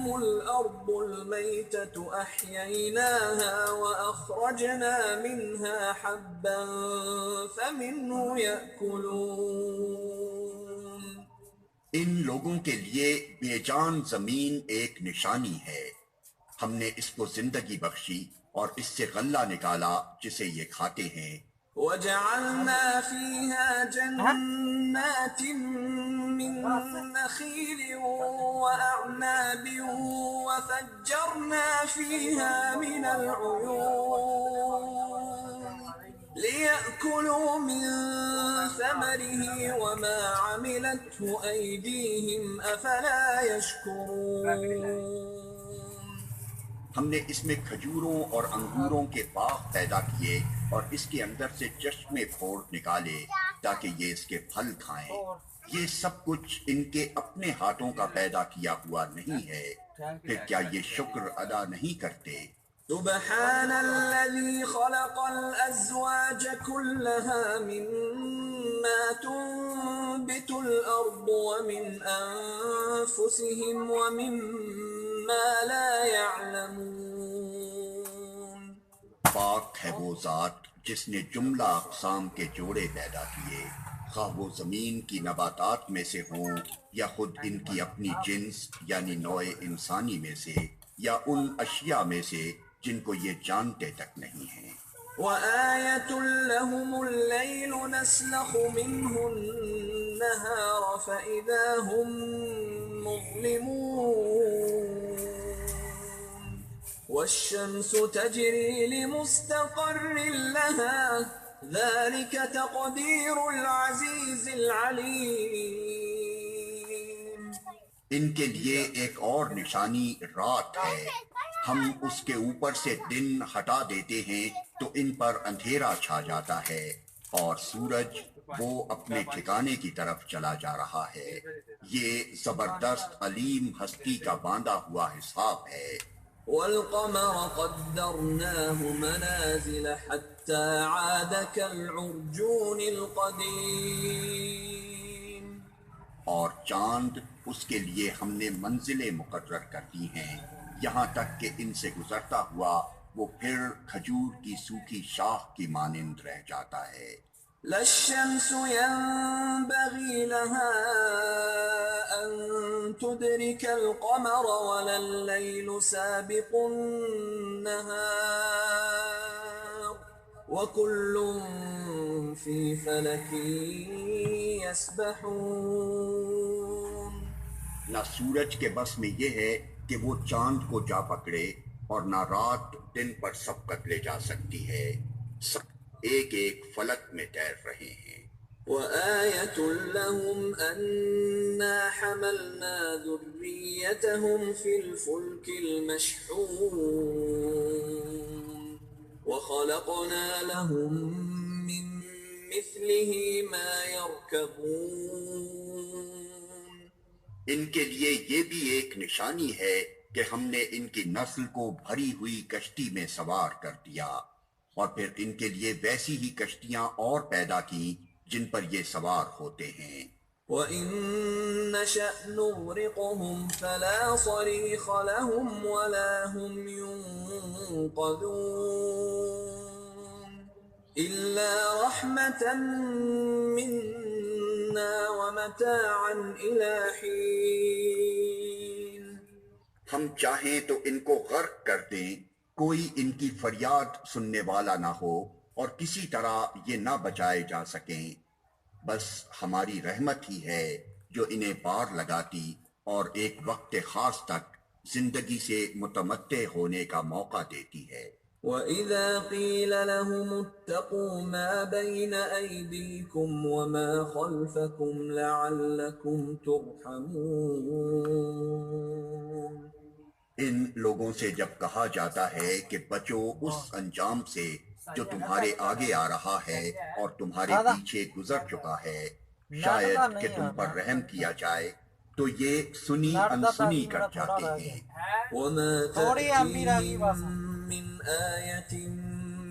لهم الأرض الميتة أحييناها وأخرجنا منها حبا فمنه يأكلون. ان لوگوں کے لیے بے جان زمین ایک نشانی ہے، ہم نے اس کو زندگی بخشی اور اس سے غلہ نکالا جسے یہ کھاتے ہیں. وجعلنا فيها جنات من نخيل وأعناب وفجرنا فيها من العيون ليأكلوا من ثمره وما عملته أيديهم أفلا يشكرون. ہم نے اس میں کھجوروں اور انگوروں کے باغ پیدا کیے اور اس کے اندر سے چشمے پھوڑ نکالے تاکہ یہ اس کے پھل کھائیں. یہ سب کچھ ان کے اپنے ہاتھوں کا پیدا کیا ہوا نہیں ہے، پھر کیا یہ شکر ادا نہیں کرتے؟ سبحان الذي خلق الأزواج كلها مما تنبت الأرض ومن أنفسهم ومما لا يعلمون. پاک ہے وہ ذات جس نے جملہ اقسام کے جوڑے پیدا کیے، خواہ وہ زمین کی نباتات میں سے ہوں یا خود ان کی اپنی جنس یعنی نوع انسانی میں سے یا ان اشیاء میں سے جن کو یہ جانتے تک نہیں ہیں. وآية لهم الليل نسلخ منه النهار فإذا هم مظلمون والشمس تجري لمستقر لها ذلك تقدير العزيز العليم. ان کے لیے ایک اور نشانی رات ہے، ہم اس کے اوپر سے دن ہٹا دیتے ہیں تو ان پر اندھیرا چھا جاتا ہے اور سورج وہ اپنے ٹھکانے کی طرف چلا جا رہا ہے. یہ زبردست علیم ہستی کا باندھا ہوا حساب ہے. والقمر قدرناه منازل حتى عاد كالعرجون القديم. اور چاند اس کے لیے ہم نے منزلیں مقرر کر دی ہیں یہاں تک کہ ان سے گزرتا ہوا وہ پھر کھجور کی سوکھی شاخ کی مانند رہ جاتا ہے. لا الشمس ينبغي لها أن تدرك القمر ولا الليل سابق النهار وكل في فلك يسبحون. نہ سورج کے بس میں یہ ہے کہ وہ چاند کو جا پکڑے اور نہ رات دن پر سبقت لے جا سکتی ہے، سب ایک ایک فلک میں تیر رہے ہیں. وآية لهم أنا حملنا ذريتهم في الفلك المشحون وخلقنا لهم من مثله ما يركبون. ان کے لیے یہ بھی ایک نشانی ہے کہ ہم نے ان کی نسل کو بھری ہوئی کشتی میں سوار کر دیا اور پھر ان کے لیے ویسی ہی کشتیاں اور پیدا کی جن پر یہ سوار ہوتے ہیں. وَإِن نَّشَأْ نُغْرِقْهُمْ فَلَا صَرِيخَ لَهُمْ وَلَا هُمْ يُنقَذُونَ إِلَّا رَحْمَةً مِّنَّا وَمَتَاعًا إِلَى حِينٍ. ہم چاہیں تو ان کو غرق کر دیں، کوئی ان کی فریاد سننے والا نہ ہو اور کسی طرح یہ نہ بچائے جا سکیں، بس ہماری رحمت ہی ہے جو انہیں پار لگاتی اور ایک وقت خاص تک زندگی سے متمتع ہونے کا موقع دیتی ہے. وَإِذَا قِيلَ لَهُمُ اتَّقُوا مَا بَيْنَ أَيْدِيكُمْ وَمَا خَلْفَكُمْ لَعَلَّكُمْ تُرْحَمُونَ. ان لوگوں سے جب کہا جاتا ہے کہ بچو اس انجام سے جو تمہارے آگے آ رہا ہے اور تمہارے پیچھے گزر چکا ہے، شاید کہ تم پر رحم کیا جائے، تو یہ سنی انسنی کر جاتے ہیں. وَمَا تَأْتِيهِم مِّنْ آيَةٍ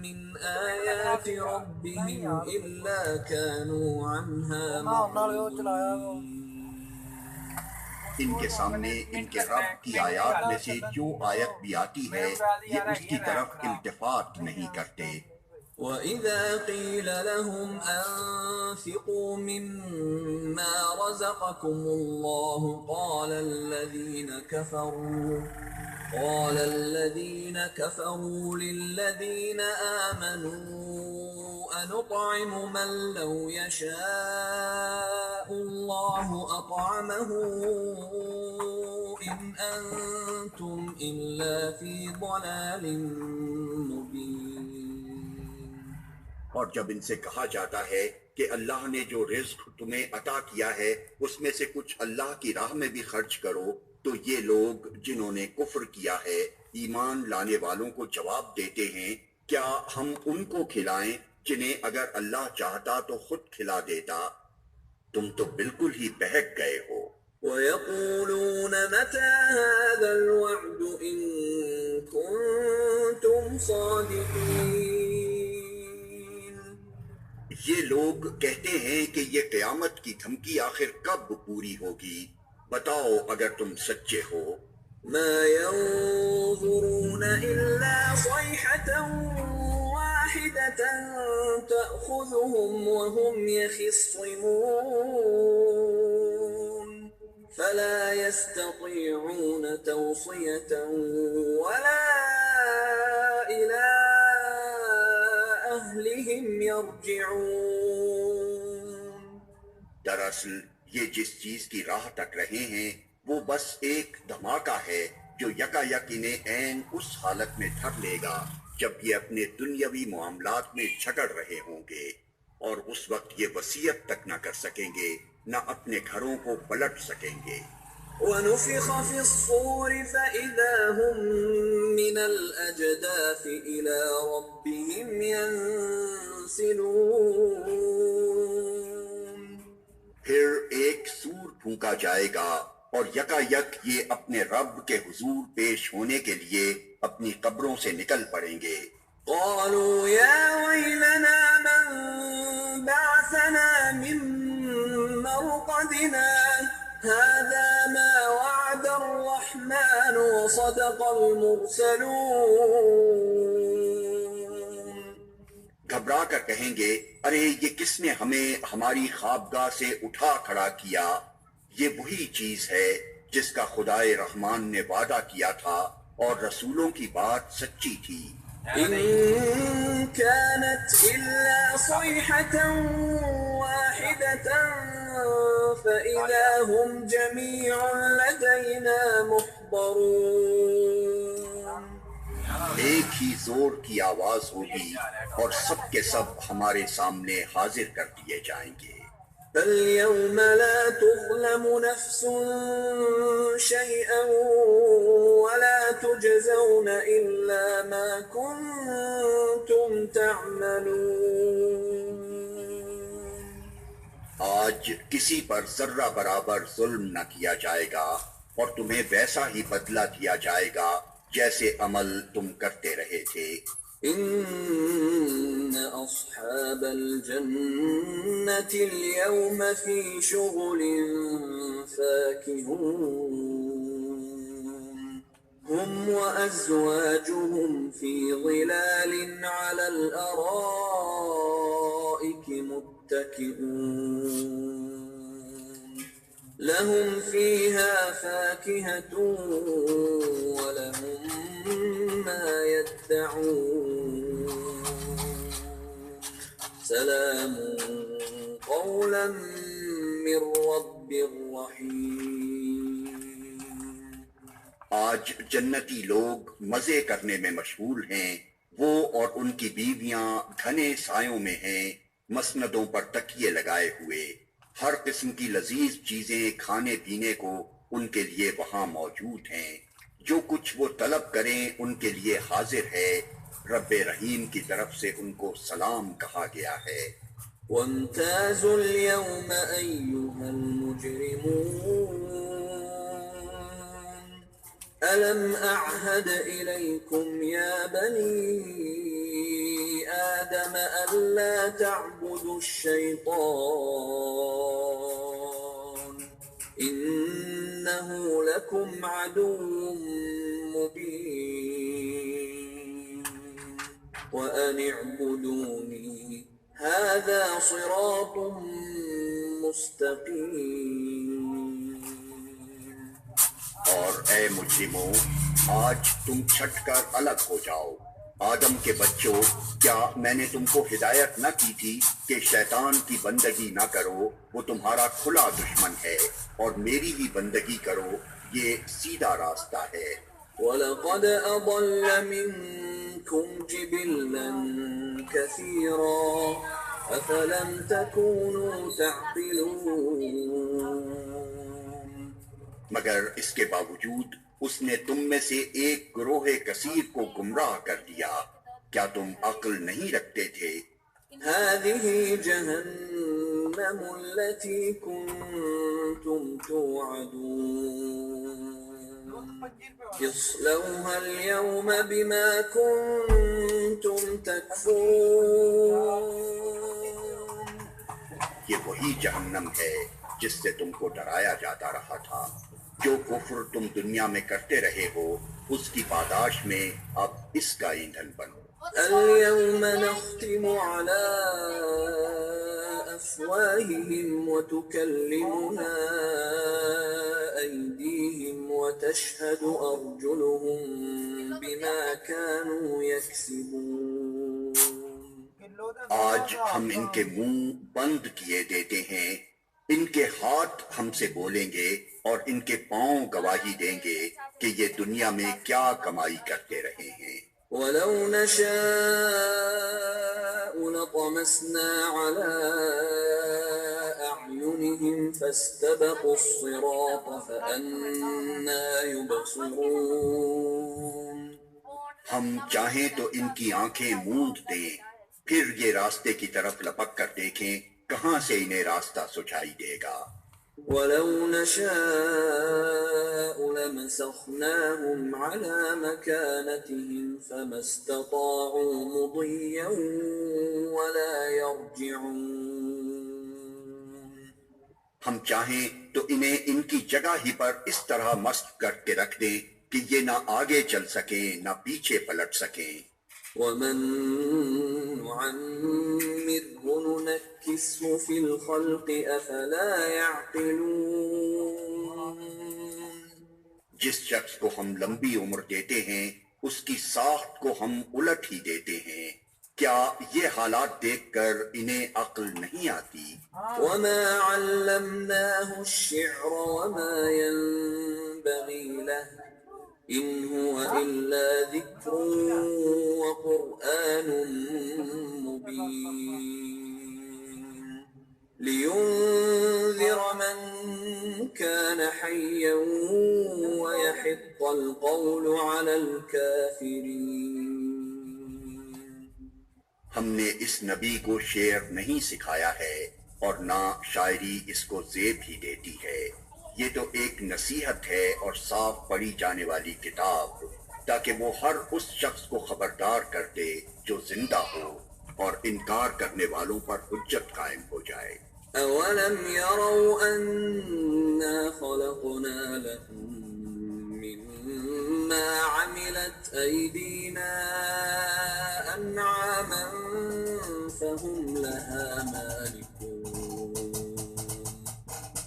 مِّنْ آيَاتِ رَبِّهِمْ إِلَّا كَانُوا عَنْهَا مُعْرِضِينَ. ان کے سامنے ان کے رب کی آیات میں سے جو آیت بھی آتی ہے یہ اس کی طرف التفات نہیں کرتے۔ وَإِذَا قِيلَ لَهُمْ أَنفِقُوا مِمَّا رَزَقَكُمُ اللَّهُ قَالَ الَّذِينَ كَفَرُوا لِلَّذِينَ آمَنُوا أَنُطْعِمُ مَن لَّوْ يَشَاءُ اللَّهُ أَطْعَمَهُ إِنْ أَنتُمْ إِلَّا فِي ضَلَالٍ مُّبِينٍ۔ اور جب ان سے کہا جاتا ہے کہ اللہ نے جو رزق تمہیں عطا کیا ہے اس میں سے کچھ اللہ کی راہ میں بھی خرچ کرو، تو یہ لوگ جنہوں نے کفر کیا ہے ایمان لانے والوں کو جواب دیتے ہیں کیا ہم ان کو کھلائیں جنہیں اگر اللہ چاہتا تو خود کھلا دیتا، تم تو بالکل ہی بہک گئے ہو۔ وَيَقُولُونَ مَتَى هَذَا الْوَعْدُ إِن كُنتُمْ صَادِقِينَ۔ یہ لوگ کہتے ہیں کہ یہ قیامت کی دھمکی آخر کب پوری ہوگی، بتاؤ اگر تم سچے ہو۔ مَا يَنظُرُونَ إِلَّا صَيْحَةً وَاحِدَةً تَأْخُذُهُمْ وَهُمْ يَخِصِّمُونَ فَلَا يَسْتَطِيعُونَ تَوْصِيَةً وَلَا إِلَىٰ أَهْلِهِمْ يَرْجِعُونَ۔ دراصل یہ جس چیز کی راہ تک رہے ہیں وہ بس ایک دھماکہ ہے جو یکا یک انہیں عین اس حالت میں دھر لے گا جب یہ اپنے دنیاوی معاملات میں جھگڑ رہے ہوں گے، اور اس وقت یہ وصیت تک نہ کر سکیں گے نہ اپنے گھروں کو پلٹ سکیں گے۔ وَنُفِخَ فِي الصُّورِ فَإِذَا هُم مِّنَ الْأَجْدَاثِ إِلَىٰ رَبِّهِمْ يَنسِلُونَ۔ پھر ایک سور پھونکا جائے گا اور یکا یک یہ اپنے رب کے حضور پیش ہونے کے لیے اپنی قبروں سے نکل پڑیں گے۔ قالوا يا ويلنا من بعثنا من مرقدنا هذا ما وعد الرحمن وصدق المرسلون۔ گھبرا کر کہیں گے ارے یہ کس نے ہمیں ہماری خوابگاہ سے اٹھا کھڑا کیا، یہ وہی چیز ہے جس کا خدائے رحمان نے وعدہ کیا تھا اور رسولوں کی بات سچی تھی۔ إن كانت إلا صيحة واحدة فإذا هم جميع لدينا محضرون۔ ایک ہی زور کی آواز ہوگی اور سب کے سب ہمارے سامنے حاضر کر دیے جائیں گے۔ فَالْيَوْمَ لَا تُظْلَمُ نَفْسٌ شَيْئًا وَلَا تُجْزَوْنَ إِلَّا مَا كُنتُمْ تَعْمَلُونَ۔ آج کسی پر ذرہ برابر ظلم نہ کیا جائے گا اور تمہیں ویسا ہی بدلہ دیا جائے گا جیسے عمل تم کرتے رہے تھے۔ إن أصحاب الجنة اليوم في شغل فاكهون هم وأزواجهم في ظلال على الأرائك متكئون لهم فيها فاكهة ولهم ما يدعون سلام قولا من رب رحیم۔ آج جنتی لوگ مزے کرنے میں مشغول ہیں، وہ اور ان کی بیویاں گھنے سایوں میں ہیں، مسندوں پر تکیے لگائے ہوئے، ہر قسم کی لذیذ چیزیں کھانے پینے کو ان کے لیے وہاں موجود ہیں، جو کچھ وہ طلب کریں ان کے لیے حاضر ہے، رب رحیم کی طرف سے ان کو سلام کہا گیا ہے۔ وامتازوا اليوم أيها المجرمون ألم أعهد إليكم يا بني آدم ألا تعبدوا الشيطان إنه إنه لكم عدو مبين وأن اعبدوني هذا صراط مستقيم. اور اے مجرموں، آج تم چھٹ کر الگ ہو جاؤ۔ آدم کے بچوں، کیا میں نے تم کو ہدایت نہ کی تھی کہ شیطان کی بندگی نہ کرو، وہ تمہارا کھلا دشمن ہے، اور میری ہی بندگی کرو، یہ سیدھا راستہ ہے۔ وَلَقَدْ أَضَلَّ مِنكُمْ جِبِلًّا كَثِيرًا أَفَلَمْ تَكُونُوا تَعْقِلُونَ۔ مگر اس کے باوجود اس نے تم میں سے ایک گروہ کثیر کو گمراہ کر دیا، کیا تم عقل نہیں رکھتے تھے؟ هذه جهنم التي كنتم توعدون اصلوها اليوم بما كنتم تكفرون۔ یہ وہی جہنم ہے جس سے تم کو ڈرایا جاتا رہا تھا۔ جو کفر تم دنیا میں کرتے رہے ہو، اس کی پاداش میں اب اس کا ایندھن بنو۔ اليوم نختم على أفواههم وتكلمنا أيديهم وتشهد أرجلهم بما كانوا يكسبون۔ آج ہم ان کے منہ بند کیے دیتے ہیں، ان کے ہاتھ ہم سے بولیں گے اور ان کے پاؤں گواہی دیں گے کہ یہ دنیا میں کیا کمائی کرتے رہے ہیں۔ وَلَوْ نَشَاءُ لَطَمَسْنَا عَلَىٰ أَعْيُنِهِمْ فَاسْتَبَقُوا الصِّرَاطَ فَأَنَّىٰ يُبْصِرُونَ۔ ہم چاہیں تو ان کی آنکھیں موند دیں، پھر یہ راستے کی طرف لپک کر دیکھیں، کہاں سے انہیں راستہ سجائی دے گا۔ وَلَوْ نَشَاءُ لَمَسَخْنَاهُمْ عَلَىٰ مَكَانَتِهِمْ فَمَا اسْتَطَاعُوا مُضِيًّا وَلَا يَرْجِعُونَ۔ ہم چاہیں تو انہیں ان کی جگہ ہی پر اس طرح مست کر کے رکھ دیں کہ یہ نہ آگے چل سکیں نہ پیچھے پلٹ سکیں۔ وَمَن نُّعَمِّرْهُ نُنَكِّسْهُ فِي الْخَلْقِ أَفَلَا يَعْقِلُونَ۔ جس شخص کو ہم لمبی عمر دیتے ہیں، اس کی ساخت کو ہم الٹ ہی دیتے ہیں، کیا یہ حالات دیکھ کر انہیں عقل نہیں آتی؟ وَمَا عَلَّمْنَاهُ الشِّعْرَ وَمَا يَنبَغِي لَهُ إِنْ هُوَ إِلَّا ذِكْرٌ وَقُرْآنٌ مُّبِينٌ لِيُنذِرَ مَن كَانَ حَيًّا وَيَحِقَّ الْقَوْلُ عَلَى الْكَافِرِينَ۔ ہم نے اس نبی کو شعر نہیں سکھایا ہے اور نہ شاعری اس کو زیب ہی دیتی ہے، یہ تو ایک نصیحت ہے اور صاف پڑھی جانے والی کتاب، تاکہ وہ ہر اس شخص کو خبردار کر دے جو زندہ ہو، اور انکار کرنے والوں پر حجت قائم ہو جائے۔ أَوَلَمْ يَرَوْا أَنَّا خَلَقْنَا لَهُم مِّمَّا عَمِلَتْ أَيْدِينَا أَنْعَامًا فَهُمْ لَهَا مَالِكُونَ۔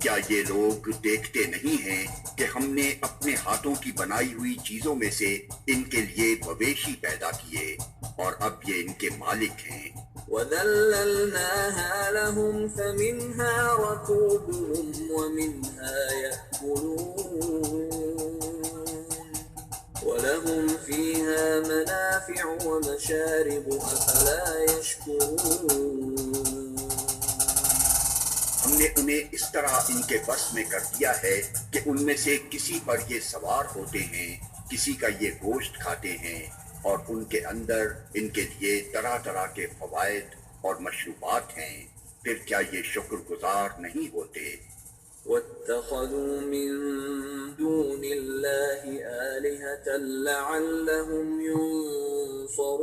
کیا یہ لوگ دیکھتے نہیں ہیں کہ ہم نے اپنے ہاتھوں کی بنائی ہوئی چیزوں میں سے ان کے لیے مویشی پیدا کیے، اور اب یہ ان کے مالک ہیں۔ وَذَلَّلْنَاهَا لَهُمْ فَمِنْهَا رَكُوبُهُمْ وَمِنْهَا يَأْكُلُونَ وَلَهُمْ فِيهَا مَنَافِعُ وَمَشَارِبُ أَفَلَا يَشْكُرُونَ۔ ہم نے انہیں اس طرح ان کے بس میں کر دیا ہے کہ ان میں سے کسی پر یہ سوار ہوتے ہیں، کسی کا یہ گوشت کھاتے ہیں، اور ان کے اندر ان کے لیے طرح طرح کے فوائد اور مشروبات ہیں، پھر کیا یہ شکر گزار نہیں ہوتے؟ وَاتَّخَذُوا مِن دُونِ اللَّهِ آلِهَةً لَعَلَّهُمْ يُنصَرُونَ۔